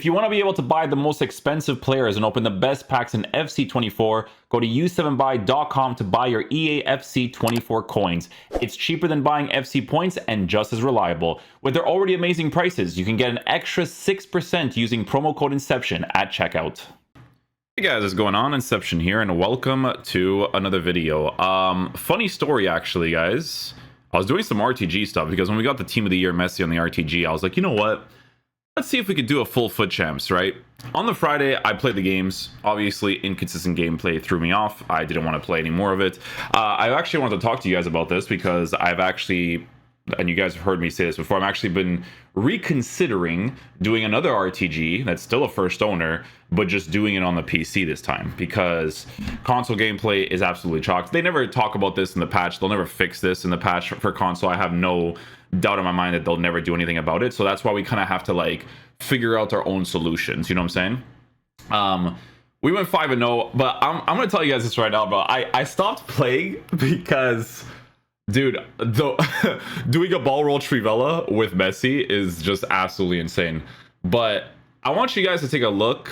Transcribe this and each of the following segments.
If you want to be able to buy the most expensive players and open the best packs in FC24, go to u7buy.com to buy your EA FC24 coins. It's cheaper than buying FC points and just as reliable. With their already amazing prices, you can get an extra 6% using promo code Inception at checkout. Hey guys, what's going on? Inception here, and welcome to another video. Funny story actually, guys. I was doing some RTG stuff because when we got the Team of the Year Messi on the RTG, I was like, you know what? Let's see if we could do a full foot champs, right? On the Friday, I played the games. Obviously, inconsistent gameplay threw me off. I didn't want to play any more of it. I actually wanted to talk to you guys about this because I've actually, and you guys have heard me say this before, I've actually been reconsidering doing another RTG that's still a first owner, but just doing it on the PC this time because console gameplay is absolutely chalked. They never talk about this in the patch. They'll never fix this in the patch for console. I have no doubt in my mind that they'll never do anything about it. So that's why we kind of have to like figure out our own solutions. You know what I'm saying? We went 5-0, but I'm gonna tell you guys this right now, bro. I stopped playing because, dude, doing a ball roll Trivela with Messi is just absolutely insane. But I want you guys to take a look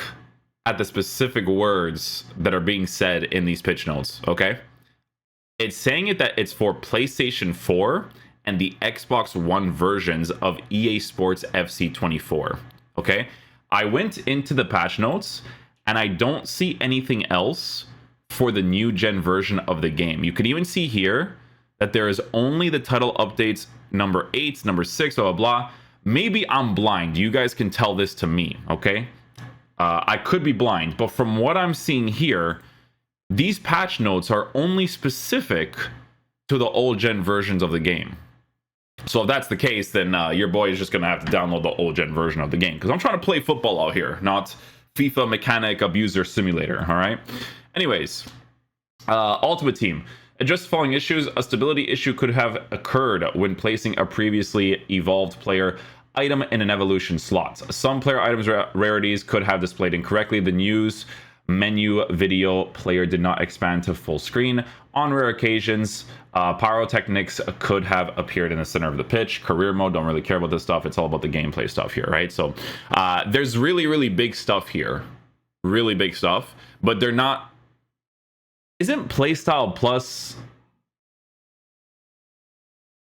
at the specific words that are being said in these pitch notes, okay? It's saying that it's for PlayStation 4 and the Xbox One versions of EA Sports FC 24, okay? I went into the patch notes and I don't see anything else for the new gen version of the game. You can even see here that there is only the title updates number 8, number 6, blah, blah, blah. Maybe I'm blind. You guys can tell this to me, okay? I could be blind, but from what I'm seeing here, these patch notes are only specific to the old gen versions of the game. So if that's the case, then your boy is just going to have to download the old gen version of the game. Because I'm trying to play football out here, not FIFA Mechanic Abuser Simulator, all right? Anyways, Ultimate Team. Address the following issues. A stability issue could have occurred when placing a previously evolved player item in an evolution slot. Some player items rarities could have displayed incorrectly. The news menu video player did not expand to full screen. On rare occasions, pyrotechnics could have appeared in the center of the pitch. Career mode, don't really care about this stuff. It's all about the gameplay stuff here, right? So there's really big stuff here. Really big stuff. But they're not... Isn't Playstyle Plus...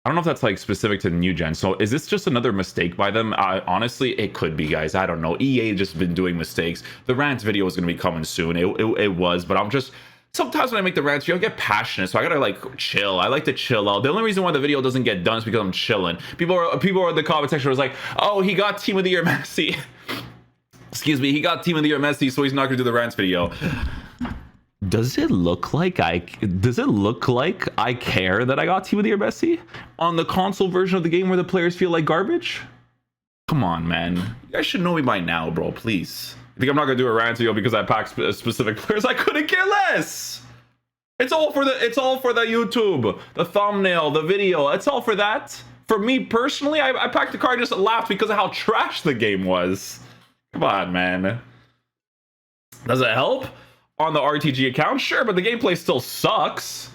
I don't know if that's like specific to the new gen. So is this just another mistake by them? Honestly, it could be, guys. I don't know. EA just been doing mistakes. The rants video is going to be coming soon. It was, but I'm just... Sometimes when I make the rants video, I get passionate, so I gotta like chill. I like to chill out. The only reason why the video doesn't get done is because I'm chilling. People are in the comment section was like, "Oh, he got Team of the Year Messi." Excuse me, he got Team of the Year Messi, so he's not gonna do the rants video. Does it look like I care that I got Team of the Year Messi on the console version of the game where the players feel like garbage? Come on, man. You guys should know me by now, bro. Please. I think I'm not gonna do a rant video because I packed specific players. I couldn't care less. It's all for the YouTube, the thumbnail, the video. It's all for that. For me personally, I packed the card, just laughed because of how trash the game was. Come on, man. Does it help on the RTG account? Sure, but the gameplay still sucks.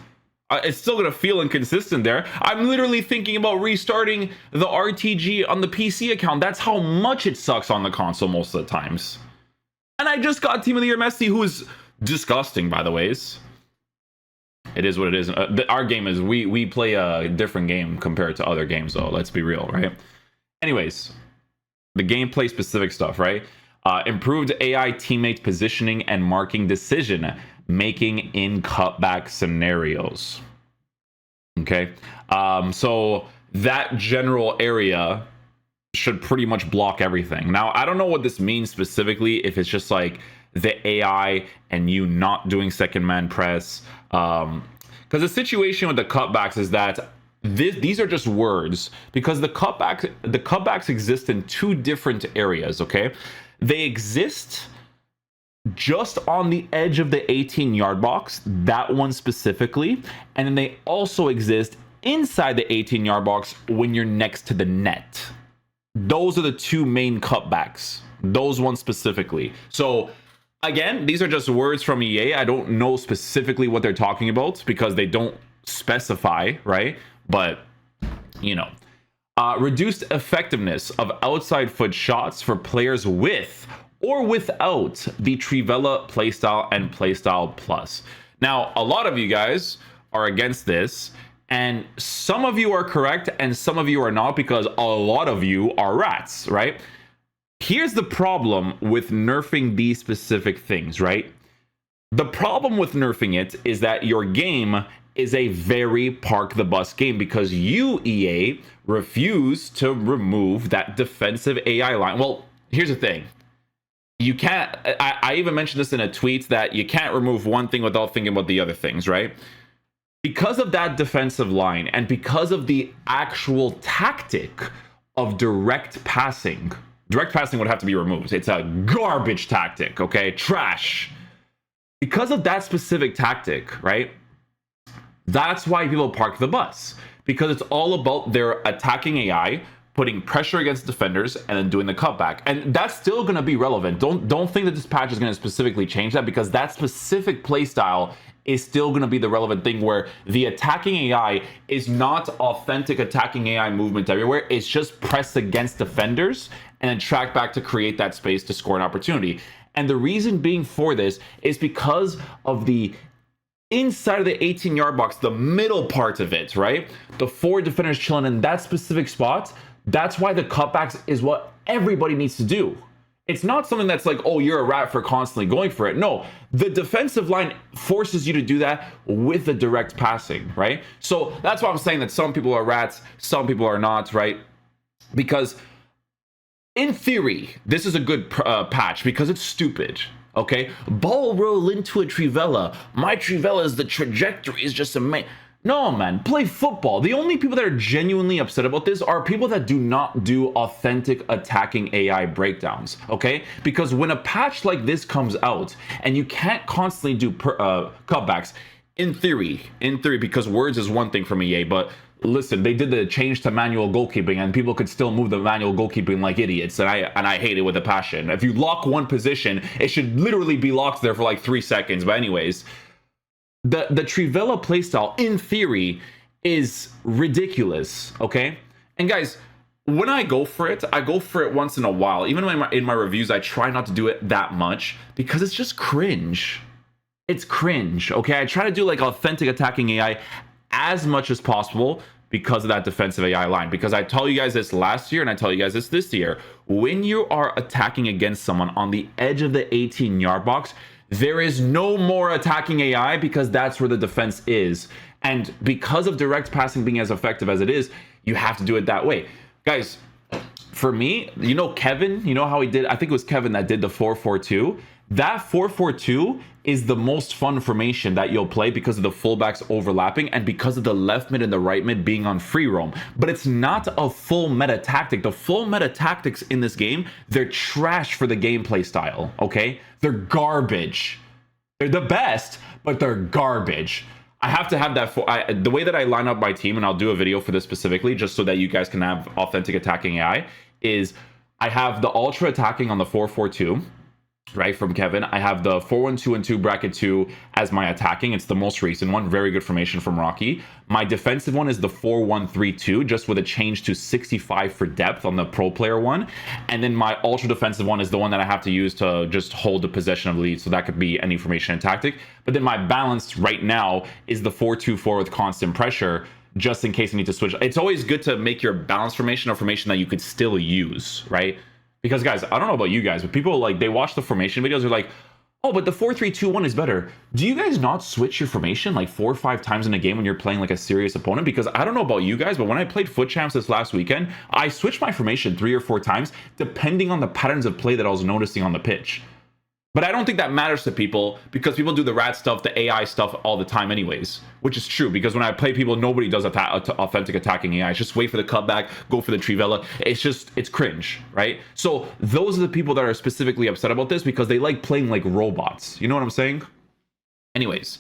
It's still gonna feel inconsistent there. I'm literally thinking about restarting the RTG on the PC account. That's how much it sucks on the console most of the times. And I just got Team of the Year Messi, who is disgusting, by the ways. It is what it is. Our game is, we play a different game compared to other games, though. Let's be real, right? Anyways, the gameplay specific stuff, right? Improved AI teammate positioning and marking decision making in cutback scenarios. Okay, so that general area should pretty much block everything. Now, I don't know what this means specifically, if it's just like the AI and you not doing second man press. Because the situation with the cutbacks is that these are just words, because the cutbacks exist in two different areas, okay? They exist just on the edge of the 18-yard box, that one specifically, and then they also exist inside the 18-yard box when you're next to the net. Those are the two main cutbacks, those ones specifically. So again, these are just words from EA. I don't know specifically what they're talking about because they don't specify, right? But you know, Reduced effectiveness of outside foot shots for players with or without the Trivela playstyle and playstyle plus. Now, a lot of you guys are against this, and some of you are correct and some of you are not, because a lot of you are rats, right? Here's the problem with nerfing these specific things, right? The problem with nerfing it is that your game is a very park the bus game, because you, EA, refuse to remove that defensive AI line. Well, here's the thing. You can't, I even mentioned this in a tweet, that you can't remove one thing without thinking about the other things, right? Because of that defensive line and because of the actual tactic of direct passing would have to be removed. It's a garbage tactic, okay? Trash. Because of that specific tactic, right? That's why people park the bus, because it's all about their attacking AI, putting pressure against defenders, and then doing the cutback. And that's still going to be relevant. Don't think that this patch is going to specifically change that, because that specific playstyle is still going to be the relevant thing, where the attacking AI is not authentic attacking AI movement everywhere. It's just press against defenders and then track back to create that space to score an opportunity. And the reason being for this is because of the inside of the 18-yard box, the middle part of it, right? The 4 defenders chilling in that specific spot. That's why the cutbacks is what everybody needs to do. It's not something that's like, oh, you're a rat for constantly going for it. No, the defensive line forces you to do that with the direct passing, right? So that's why I'm saying that some people are rats, some people are not, right? Because in theory, this is a good patch because it's stupid. Okay, ball roll into a Trivela. My Trivela is the trajectory is just amazing. No, man, play football. The only people that are genuinely upset about this are people that do not do authentic attacking AI breakdowns, okay? Because when a patch like this comes out and you can't constantly do cutbacks, in theory, because words is one thing from EA, but listen, they did the change to manual goalkeeping and people could still move the manual goalkeeping like idiots, and I hate it with a passion. If you lock one position, it should literally be locked there for like 3 seconds. But anyways, the Trivela playstyle, in theory, is ridiculous, okay? And guys, when I go for it once in a while. Even in my reviews, I try not to do it that much because it's just cringe. It's cringe, okay? I try to do like authentic attacking AI as much as possible because of that defensive AI line. Because I tell you guys this last year and I tell you guys this year, when you are attacking against someone on the edge of the 18-yard box, there is no more attacking AI, because that's where the defense is. And because of direct passing being as effective as it is, you have to do it that way. Guys, for me, you know Kevin, you know how he did, I think it was Kevin that did the 4-4-2. That 4-4-2 is the most fun formation that you'll play because of the fullbacks overlapping and because of the left mid and the right mid being on free roam. But it's not a full meta tactic. The full meta tactics in this game, they're trash for the gameplay style, okay? They're garbage. They're the best, but they're garbage. I have to have that the way that I line up my team, and I'll do a video for this specifically just so that you guys can have authentic attacking AI, is I have the ultra attacking on the 4-4-2. Right, from Kevin. I have the 4-1-2-2 bracket 2 as my attacking. It's the most recent one. Very good formation from Rocky. My defensive one is the 4-1-3-2, just with a change to 65 for depth on the pro player one. And then my ultra defensive one is the one that I have to use to just hold the possession of the lead. So that could be any formation and tactic. But then my balanced right now is the 4-2-4 with constant pressure, just in case I need to switch. It's always good to make your balanced formation a formation that you could still use, right? Because guys, I don't know about you guys, but people like, they watch the formation videos, they're like, oh, but the 4-3-2-1 is better. Do you guys not switch your formation like 4 or 5 times in a game when you're playing like a serious opponent? Because I don't know about you guys, but when I played Foot Champs this last weekend, I switched my formation 3 or 4 times depending on the patterns of play that I was noticing on the pitch. But I don't think that matters to people, because people do the rat stuff, the AI stuff all the time anyways, which is true, because when I play people, nobody does authentic attacking AI. It's just wait for the cutback, go for the Trivela. It's cringe, right? So those are the people that are specifically upset about this because they like playing like robots. You know what I'm saying? Anyways,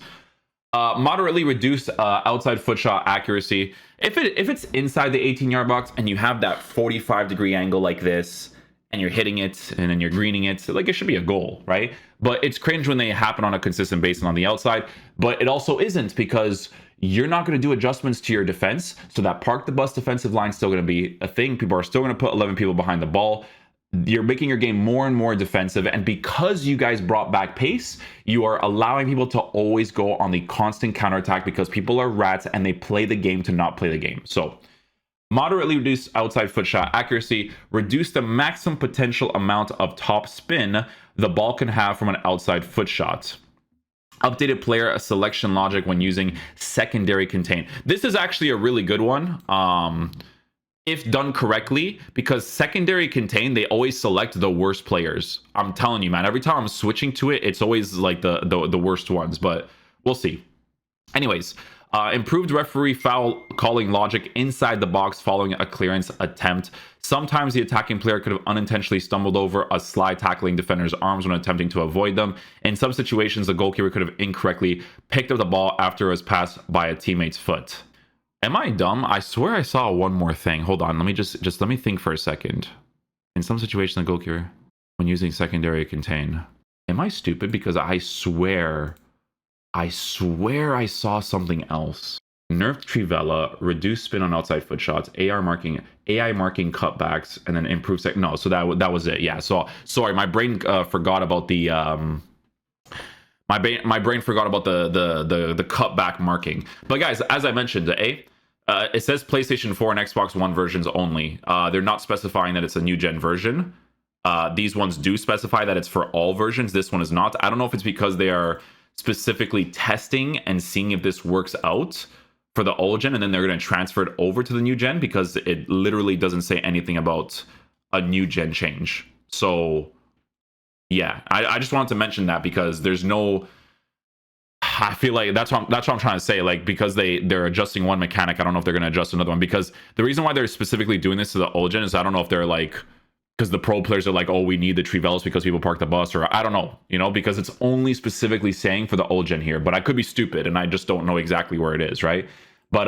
moderately reduced outside foot shot accuracy. If it's inside the 18-yard box and you have that 45-degree angle like this, and you're hitting it and then you're greening it. So, like, it should be a goal, right? But it's cringe when they happen on a consistent basis on the outside. But it also isn't, because you're not going to do adjustments to your defense. So that park the bus defensive line is still going to be a thing. People are still going to put 11 people behind the ball. You're making your game more and more defensive. And because you guys brought back pace, you are allowing people to always go on the constant counterattack, because people are rats and they play the game to not play the game. So moderately reduce outside foot shot accuracy, reduce the maximum potential amount of top spin the ball can have from an outside foot shot. Updated player selection logic when using secondary contain. This is actually a really good one, if done correctly, because secondary contain, they always select the worst players. I'm telling you, man, every time I'm switching to it, it's always like the worst ones, but we'll see. Anyways, improved referee foul calling logic inside the box following a clearance attempt. Sometimes the attacking player could have unintentionally stumbled over a slide tackling defender's arms when attempting to avoid them. In some situations, the goalkeeper could have incorrectly picked up the ball after it was passed by a teammate's foot. Am I dumb? I swear I saw one more thing. Hold on, let me just let me think for a second. In some situations, the goalkeeper, when using secondary contain. Am I stupid? Because I swear I saw something else. Nerfed Trivela, reduce spin on outside foot shots, AI marking cutbacks, and then improve no. So that was it. Yeah. So sorry, my brain forgot about the my brain forgot about the cutback marking. But guys, as I mentioned, it says PlayStation 4 and Xbox One versions only. They're not specifying that it's a new gen version. These ones do specify that it's for all versions. This one is not. I don't know if it's because they are specifically testing and seeing if this works out for the old gen, and then they're going to transfer it over to the new gen, because it literally doesn't say anything about a new gen change. So yeah, I just wanted to mention that, because there's no, I feel like that's what I'm trying to say, like, because they're adjusting one mechanic, I don't know if they're going to adjust another one, because the reason why they're specifically doing this to the old gen is, I don't know if they're like, because the pro players are like, oh, we need the Trivelas because people park the bus, or I don't know, because it's only specifically saying for the old gen here. But I could be stupid and I just don't know exactly where it is, right? But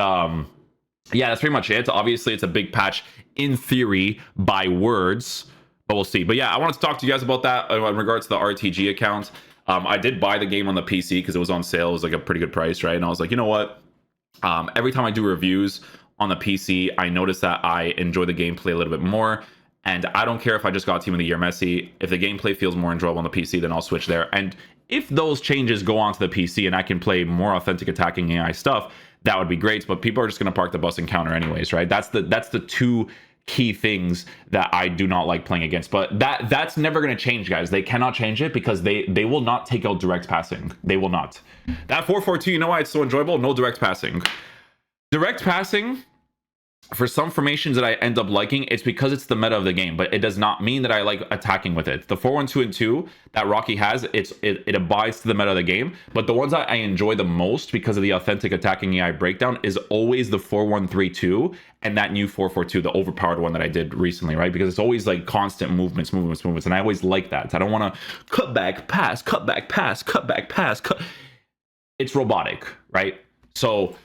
yeah, that's pretty much it. Obviously, it's a big patch in theory by words, but we'll see. But yeah, I wanted to talk to you guys about that in regards to the RTG account. I did buy the game on the PC because it was on sale. It was like a pretty good price, right? And I was like, you know what? Every time I do reviews on the PC, I notice that I enjoy the gameplay a little bit more. And I don't care if I just got Team of the Year Messi. If the gameplay feels more enjoyable on the PC, then I'll switch there. And if those changes go onto the PC and I can play more authentic attacking AI stuff, that would be great. But people are just going to park the bus and counter anyways, right? That's the two key things that I do not like playing against. But that's never going to change, guys. They cannot change it, because they will not take out direct passing. They will not. That 4-4-2, you know why it's so enjoyable? No direct passing. Direct passing, for some formations that I end up liking, it's because it's the meta of the game, but it does not mean that I like attacking with it. The 4-1-2-2 that Rocky has, it abides to the meta of the game, but the ones that I enjoy the most because of the authentic attacking AI breakdown is always the 4-1-3-2 and that new 4-4-2, the overpowered one that I did recently, right? Because it's always like constant movements, and I always like that. I don't want to cut back, pass, cut back, pass, cut back, pass, cut. It's robotic, right? So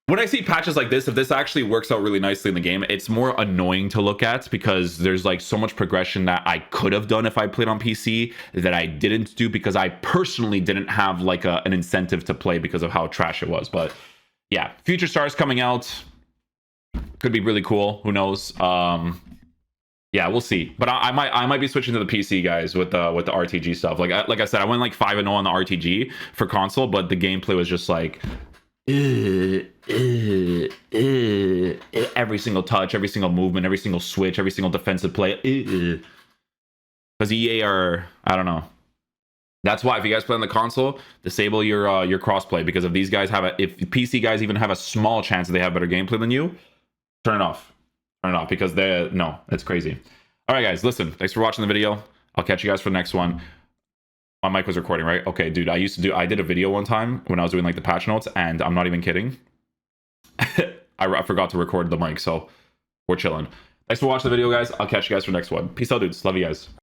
when I see patches like this, if this actually works out really nicely in the game, it's more annoying to look at, because there's like so much progression that I could have done if I played on PC that I didn't do, because I personally didn't have like an incentive to play because of how trash it was. But yeah, Future Stars coming out could be really cool. Who knows? Yeah, we'll see. But I might be switching to the PC, guys, with the RTG stuff. Like I said, I went like 5-0 on the RTG for console, but the gameplay was just like every single touch, every single movement, every single switch, every single defensive play. Because EA are, I don't know. That's why if you guys play on the console, disable your crossplay, because if these guys if PC guys even have a small chance that they have better gameplay than you, turn it off. Turn it off, because it's crazy. All right, guys, listen, thanks for watching the video. I'll catch you guys for the next one. My mic was recording, right? Okay, dude, I did a video one time when I was doing like the patch notes, and I'm not even kidding. I forgot to record the mic, so we're chilling. Thanks for watching the video, guys. I'll catch you guys for the next one. Peace out, dudes. Love you guys.